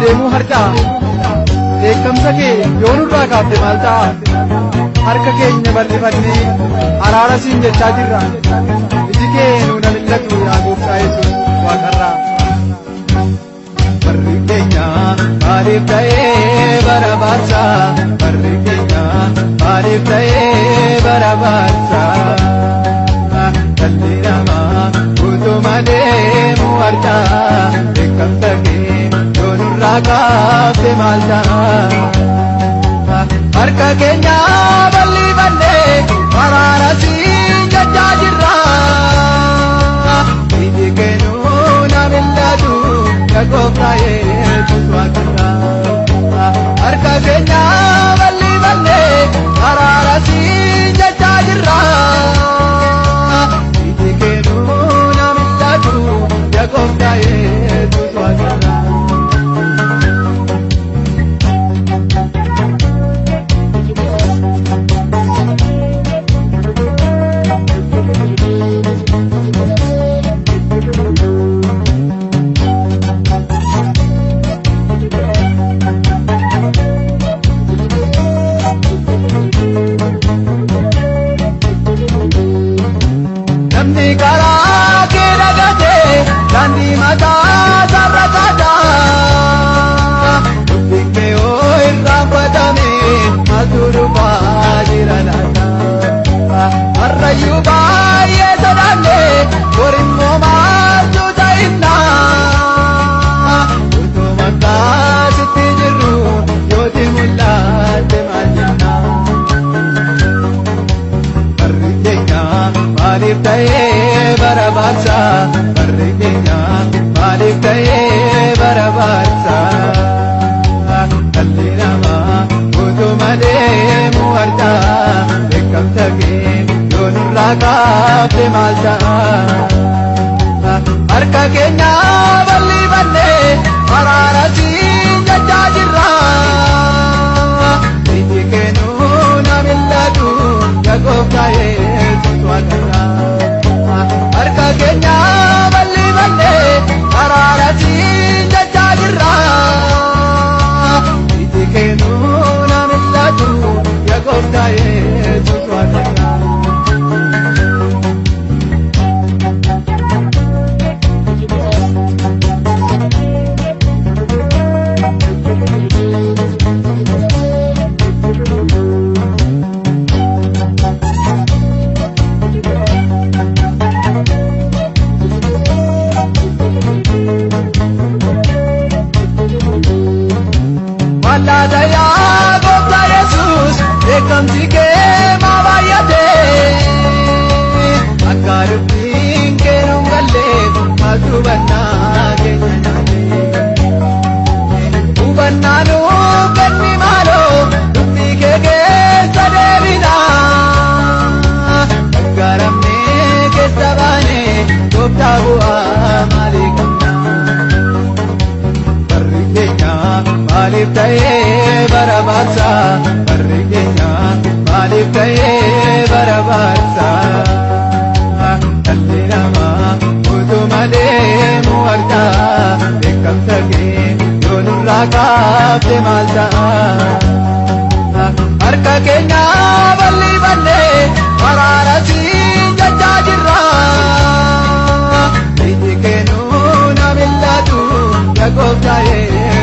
deemuu harkaa beekamsa kee yoo nurraa kaafte maal ta'a? Harka keenya bal'ifannee araara siin jechaa jirra. Iji kee nuuna mil'atu yaa Gooftaa Yesuus Waaqarraa. Barri keenya maaliif ta'ee barabaarsa? Barri keenya maaliif ta'ee barabaarsa? Dhalli namaa utuma deemu harkaa beekamsa kee yoo nurraa kaafte maal ta'a? Harka keenya bal'ifannee araara siin jechaa jirra. Iji kee nuuna mil'atu yaa Gooftaa Yesuus Waaqarraa. Harka keenya bal'ifannee araara siin jechaa jirra. Iji kee nuuna mil'atu yaa Gooftaa Yesuus Waaqarraa. Namni karaa kee dagatee daandii mataa sarara taataa. Dubbiin kee yoo irraanfatame maaltu dhufaa jira laata? Harrayyuu baay'ee sodaannee borimmoo maaltu ta'inna? Utoo maqaa sitti jirru yooti mul'atte maal jenna? Barri keenya maaliif ta'ee barabaarsa? Barri keenya maaliif ta'ee barabaarsa? Dhalli namaa utuma deemu harkaa beekamsa kee yoo nurraa kaafte maal ta'a? Harka keenya bal'ifannee araara siin jechaa jirra. Iji kee nuuna mil'atu yaa Gooftaa Yesuus Waaqarraa. Harka keenya bal'ifannee araara siin jechaa jirra. Iji kee nuuna mil'atu yaa Gooftaa Yesuus Waaqarraa. Mallaata yaa Gooftaa Yesuus beekamsi kee maa baay'atee? Akka dubbiin kee nuun gallee maaltu hubannaa keenya nyaatee? Hubannaa nuuf kenni maaloo dubbii kee keessa deebinaa. Gargaaramnee keessa baanee Gooftaa bu'aa maalii qabna? Barri keenya maaliif ta'ee barabaarsa? Barri keenya maaliif ta'ee barabaarsa? Dhalli namaa utuma deemu harkaa beekamsa kee yoo nurraa kaafte maal ta'a? Harka keenya bal'ifannee araara siin jechaa jirra. Iji kee nuuna mil'atu yaa Gooftaa Yesuus